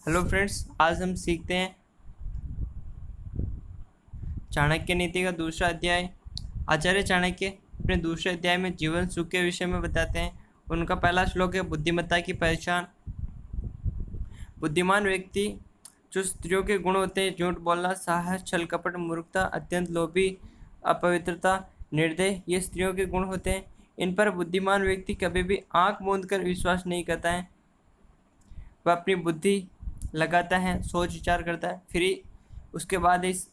Hello friends, आज हम सीखते हैं चाणक्य नीति का दूसरा अध्याय। आचार्य चाणक्य अपने दूसरे अध्याय में जीवन सुख के विषय में बताते हैं। उनका पहला श्लोक है बुद्धिमत्ता की पहचान। बुद्धिमान व्यक्ति जो स्त्रियों के गुण होते हैं झूठ बोलना, साहस, छल कपट, मूर्खता, अत्यंत लोभी, अपवित्रता, निर्दय, ये स्त्रियों के गुण होते हैं। इन पर बुद्धिमान व्यक्ति कभी भी आंख मूंद कर विश्वास नहीं करता है। वह अपनी बुद्धि लगाता है, सोच विचार करता है, फिर उसके बाद इस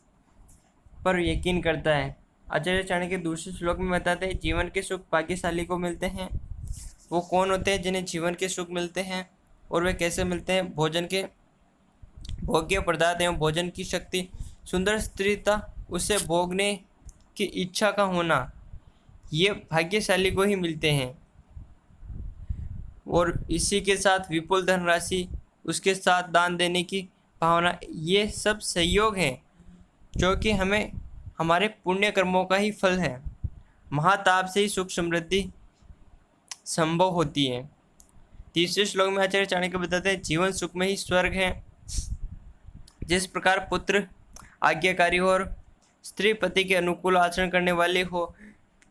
पर यकीन करता है। आचार्य चाणक्य दूसरे श्लोक में बताते हैं जीवन के सुख भाग्यशाली को मिलते हैं। वो कौन होते हैं जिन्हें जीवन के सुख मिलते हैं और वे कैसे मिलते हैं? भोजन के भोग्य पदार्थ एवं भोजन की शक्ति, सुंदर स्त्रीता, उसे भोगने की इच्छा का होना, ये भाग्यशाली को ही मिलते हैं। और इसी के साथ विपुल धनराशि, उसके साथ दान देने की भावना, ये सब सहयोग हैं जो कि हमें हमारे पुण्य कर्मों का ही फल है। महाताप से ही सुख समृद्धि संभव होती है। तीसरे श्लोक में आचार्य चाणक्य बताते हैं जीवन सुख में ही स्वर्ग है। जिस प्रकार पुत्र आज्ञाकारी हो और स्त्री पति के अनुकूल आचरण करने वाली हो,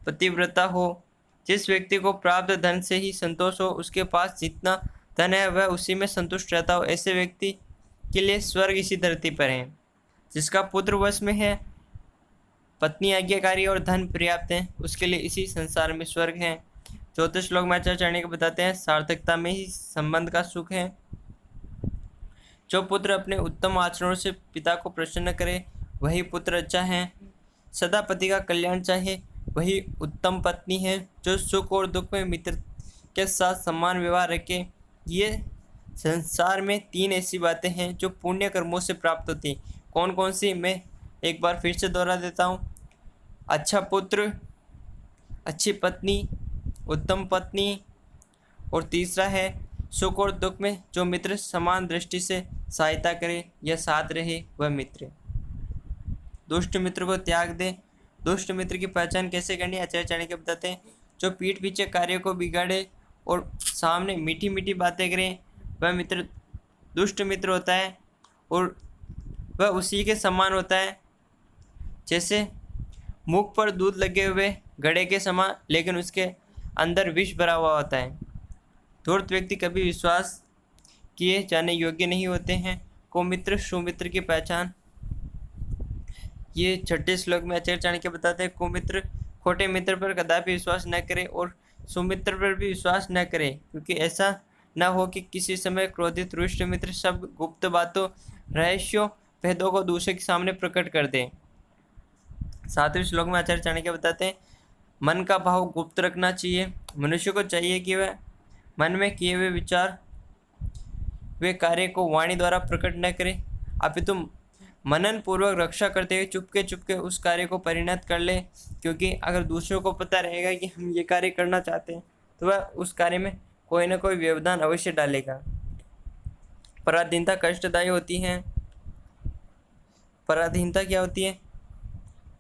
पतिव्रता हो, जिस व्यक्ति को प्राप्त धन से ही संतोष हो, उसके पास जितना धन है वह उसी में संतुष्ट रहता हो, ऐसे व्यक्ति के लिए स्वर्ग इसी धरती पर है। जिसका पुत्र वश में है, पत्नी आज्ञाकारी और धन पर्याप्त है, उसके लिए इसी संसार में स्वर्ग है। चौथे श्लोक में आचार्य चाणक्य बताते हैं सार्थकता में ही संबंध का सुख है। जो पुत्र अपने उत्तम आचरणों से पिता को प्रसन्न करे वही पुत्र अच्छा है। सदा पति का कल्याण चाहे वही उत्तम पत्नी है। जो सुख और दुख में मित्र के साथ समान व्यवहार रखे। ये संसार में तीन ऐसी बातें हैं जो पुण्य कर्मों से प्राप्त होती हैं। कौन कौन सी, मैं एक बार फिर से दोहरा देता हूँ। अच्छा पुत्र, अच्छी पत्नी, उत्तम पत्नी, और तीसरा है सुख और दुख में जो मित्र समान दृष्टि से सहायता करे या साथ रहे वह मित्र। दुष्ट मित्र को त्याग दे। दुष्ट मित्र की पहचान कैसे करनी, आचार्य चाणक्य बताते हैं जो पीठ पीछे कार्य को बिगाड़े और सामने मीठी मीठी बातें करें वह मित्र दुष्ट मित्र होता है। और वह उसी के समान होता है जैसे मुख पर दूध लगे हुए घड़े के समान, लेकिन उसके अंदर विष भरा हुआ होता है। धूर्त व्यक्ति कभी विश्वास किए जाने योग्य नहीं होते हैं। कुमित्र सुमित्र की पहचान, ये छठे श्लोक में आचार्य चाणक्य बताते हैं कुमित्र खोटे मित्र पर कदापि विश्वास न करे और सुमित्र पर भी विश्वास न करे, क्योंकि ऐसा न हो कि किसी समय क्रोधित रुष्ट मित्र सब गुप्त बातों, रहस्यों, भेदों को दूसरे के सामने प्रकट कर दे। सातवें श्लोक में आचार्य चाणक्य बताते हैं मन का भाव गुप्त रखना चाहिए। मनुष्य को चाहिए कि वह मन में किए हुए विचार, वे कार्य को वाणी द्वारा प्रकट न करे, अपितु मनन पूर्वक रक्षा करते हुए चुपके चुपके उस कार्य को परिणत कर ले। क्योंकि अगर दूसरों को पता रहेगा कि हम ये कार्य करना चाहते हैं तो वह उस कार्य में कोई ना कोई व्यवधान अवश्य डालेगा। पराधीनता कष्टदायी होती है। पराधीनता क्या होती है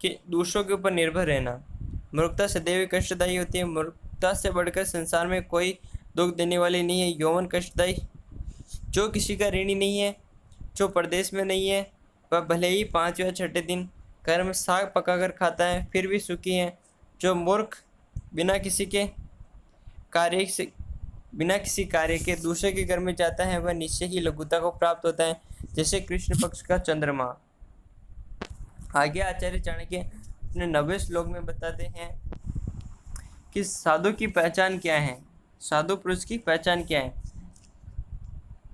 कि दूसरों के ऊपर निर्भर रहना। मूर्खता सदैव कष्टदायी होती है। मूर्खता से बढ़कर संसार में कोई दुख देने वाली नहीं है। यौवन कष्टदायी। जो किसी का ऋणी नहीं है, जो परदेश में नहीं है, वह भले ही 5 या 6 दिन घर में साग पकाकर खाता है फिर भी सुखी है। जो मूर्ख बिना किसी कार्य के दूसरे के घर में जाता है वह निश्चय ही लघुता को प्राप्त होता है, जैसे कृष्ण पक्ष का चंद्रमा। आगे आचार्य चाणक्य अपने 90वें श्लोक में बताते हैं कि साधु की पहचान क्या है, साधु पुरुष की पहचान क्या है।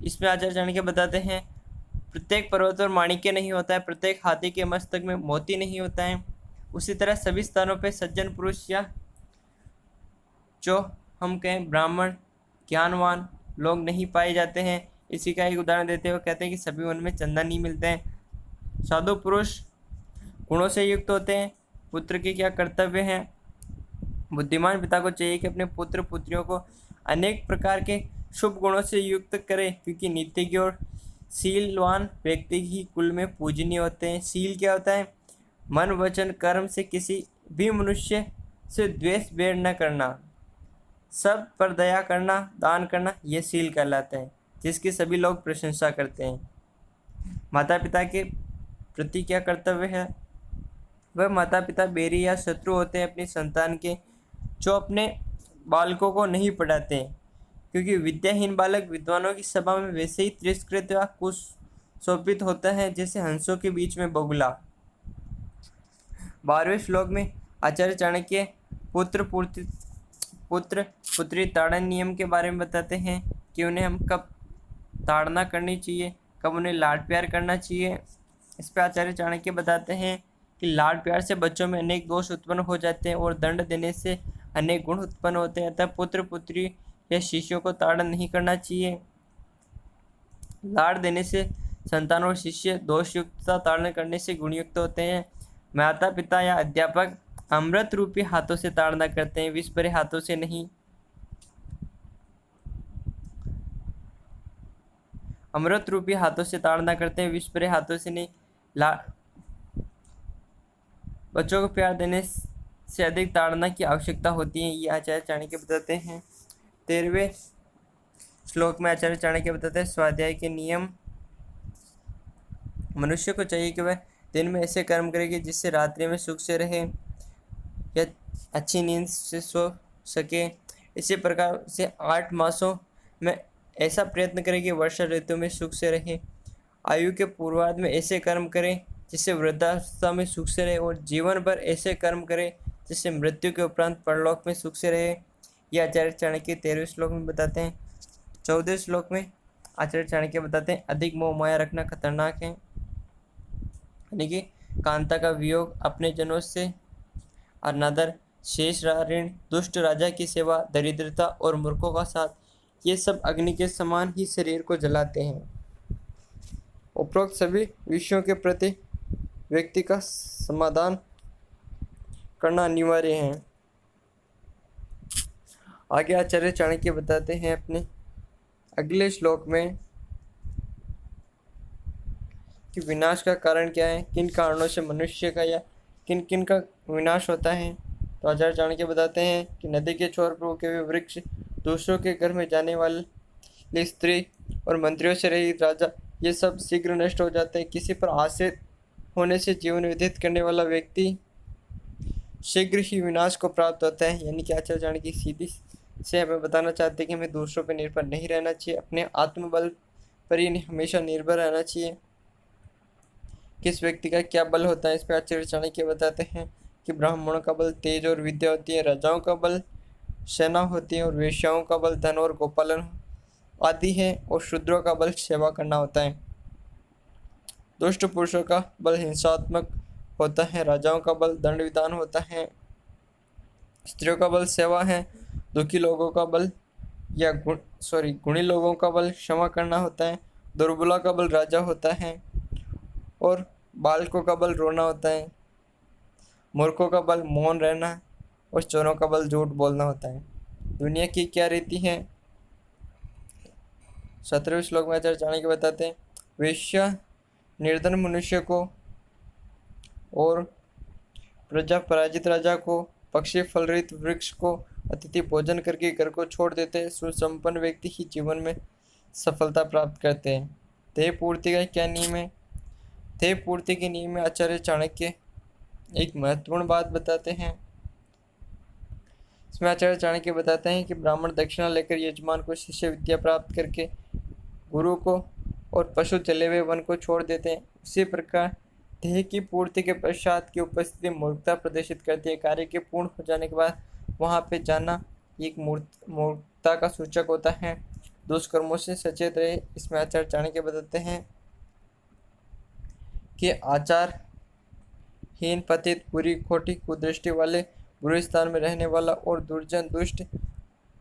इसमें आचार्य चाणक्य बताते हैं प्रत्येक पर्वत पर माणिक्य नहीं होता है, प्रत्येक हाथी के मस्तक में मोती नहीं होता है। उसी तरह सभी स्थानों पर सज्जन पुरुष या जो हम कहें ब्राह्मण ज्ञानवान लोग नहीं पाए जाते हैं। इसी का एक उदाहरण देते हुए कहते हैं कि सभी वन में चंदन नहीं मिलते हैं। साधु पुरुष गुणों से युक्त होते हैं। पुत्र के क्या कर्तव्य हैं? बुद्धिमान पिता को चाहिए कि अपने पुत्र पुत्रियों को अनेक प्रकार के शुभ गुणों से युक्त करे, क्योंकि नीति की और शीलवान व्यक्ति ही कुल में पूजनीय होते हैं। शील क्या होता है? मन वचन कर्म से किसी भी मनुष्य से द्वेष बैर न करना, सब पर दया करना, दान करना, ये शील कहलाते हैं। जिसकी सभी लोग प्रशंसा करते हैं। माता पिता के प्रति क्या कर्तव्य है? वह माता पिता बैरी या शत्रु होते हैं अपनी संतान के, जो अपने बालकों को नहीं पढ़ाते हैं, क्योंकि विद्याहीन बालक विद्वानों की सभा में वैसे ही तिरस्कृत या कुशोभित होता है जैसे हंसों के बीच में बगुला। 12वें श्लोक में आचार्य चाणक्य पुत्र पुत्री ताड़न नियम के बारे में बताते हैं कि उन्हें हम कब ताड़ना करनी चाहिए, कब उन्हें लाड प्यार करना चाहिए। इस पर आचार्य चाणक्य बताते हैं कि लाड प्यार से बच्चों में अनेक दोष उत्पन्न हो जाते हैं और दंड देने से अनेक गुण उत्पन्न होते हैं। अतः पुत्र पुत्री या शिष्यों को ताड़न नहीं करना चाहिए। लाड देने से संतान और शिष्य दोषयुक्तता ताड़न करने से गुणयुक्त होते हैं। माता पिता या अध्यापक अमृत रूपी हाथों से ताड़ना करते हैं, विष भरे हाथों से नहीं। अमृत रूपी हाथों से ताड़ना करते हैं, विष भरे हाथों से नहीं। बच्चों को प्यार देने से अधिक ताड़ना की आवश्यकता होती है, ये आचार्य चाणक्य बताते हैं। 13वें श्लोक में आचार्य चाणक्य बताते हैं स्वाध्याय के नियम। मनुष्य को चाहिए कि वह दिन में ऐसे कर्म करे कि जिससे रात्रि में सुख से रहे या अच्छी नींद से सो सके। इसी प्रकार से 8 मासों में ऐसा प्रयत्न करे कि वर्षा ऋतु में सुख से रहे। आयु के पूर्वार्ध में ऐसे कर्म करें जिससे वृद्धावस्था में सुख से रहे, और जीवन भर ऐसे कर्म करे जिससे मृत्यु के उपरांत परलोक में सुख से रहे। यह आचार्य चाणक्य 13वें श्लोक में बताते हैं। 14वें श्लोक में आचार्य चाणक्य बताते हैं अधिक मोह माया रखना खतरनाक है, यानी कि कांता का वियोग, अपने जनों से अनादर, शेष ऋण, दुष्ट राजा की सेवा, दरिद्रता और मूर्खों का साथ, ये सब अग्नि के समान ही शरीर को जलाते हैं। उपरोक्त सभी विषयों के प्रति व्यक्ति का समाधान करना अनिवार्य है। आगे आचार्य चाणक्य बताते हैं अपने अगले श्लोक में कि विनाश का कारण क्या है, किन कारणों से मनुष्य का या किन किन का विनाश होता है। तो आचार्य चाणक्य बताते हैं कि नदी के छोर पर उगे हुए वृक्ष, दूसरों के घर में जाने वाली स्त्री और मंत्रियों से रहित राजा, ये सब शीघ्र नष्ट हो जाते हैं। किसी पर आश्रित होने से जीवन व्यतीत करने वाला व्यक्ति शीघ्र ही विनाश को प्राप्त होता है। यानी कि आचार्य चाणक्य सीधी से हमें बताना चाहते हैं कि हमें दूसरों पर निर्भर नहीं रहना चाहिए, अपने आत्मबल पर ही हमेशा निर्भर रहना चाहिए। किस व्यक्ति का क्या बल होता है, इस पर आचार्य चाणक्य बताते हैं कि ब्राह्मणों का बल तेज और विद्या होती है, राजाओं का बल सेना होती है, और वेश्याओं का बल धन और गोपालन आदि है, और शूद्रों का बल सेवा करना होता है। दुष्ट पुरुषों का बल हिंसात्मक होता है, राजाओं का बल दंड विधान होता है, स्त्रियों का बल सेवा है, दुखी लोगों का बल या गुणी लोगों का बल क्षमा करना होता है, दुर्बला का बल राजा होता है, और बालकों का बल रोना होता है, मूर्खों का बल मौन रहना, और चोरों का बल झूठ बोलना होता है। दुनिया की क्या रीति है? 17वें श्लोक में आचार्य चाणक्य बताते हैं वेश्या निर्धन मनुष्य को और प्रजा पराजित राजा को, पक्षी फलरहित वृक्ष को, अतिथि भोजन करके घर को छोड़ देते हैं। सुसंपन्न व्यक्ति ही जीवन में सफलता प्राप्त करते हैं। देह पूर्ति का क्या नियम है? देह पूर्ति के नियम में आचार्य चाणक्य एक महत्वपूर्ण बात बताते हैं। इसमें आचार्य चाणक्य बताते हैं कि ब्राह्मण दक्षिणा लेकर यजमान को शिष्य विद्या प्राप्त करके गुरु को और पशु चले हुए वन को छोड़ देते हैं। उसी प्रकार देह की पूर्ति के पश्चात की उपस्थिति मूर्खता प्रदर्शित करती है। कार्य के पूर्ण हो जाने के बाद वहाँ पे जाना एक मूर्खता का सूचक होता है। दुष्कर्मों से सचेत रहे। इसमें आचार्य चाणक्य बताते हैं कि आचारहीन, पतित, बुरी, खोटी, कुदृष्टि वाले, बुरे स्थान में रहने वाला और दुर्जन, दुष्ट,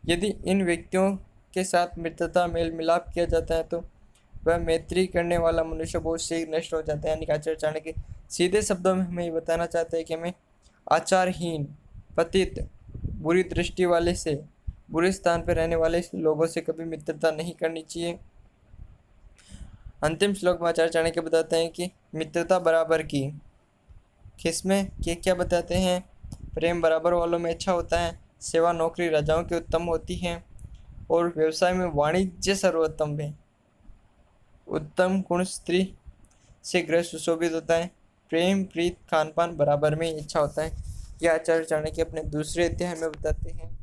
यदि इन व्यक्तियों के साथ मित्रता मेल मिलाप किया जाता है तो वह मैत्री करने वाला मनुष्य बहुत शीघ्र नष्ट हो जाता है। यानी कि आचार्य चाणक्य सीधे शब्दों में हमें ये बताना चाहते हैं कि हमें आचारहीन, पतित, बुरी दृष्टि वाले से, बुरे स्थान पर रहने वाले लोगों से कभी मित्रता नहीं करनी चाहिए। अंतिम श्लोक में आचार्य चाणक्य बताते हैं कि मित्रता बराबर की, किसमें क्या बताते हैं? प्रेम बराबर वालों में अच्छा होता है, सेवा नौकरी राजाओं की उत्तम होती है, और व्यवसाय में वाणिज्य सर्वोत्तम है। उत्तम गुण स्त्री से गृह सुशोभित होता है। प्रेम प्रीत खान पान बराबर में ही अच्छा होता है। यह आचार्य चाणक्य अपने दूसरे अध्याय में बताते हैं।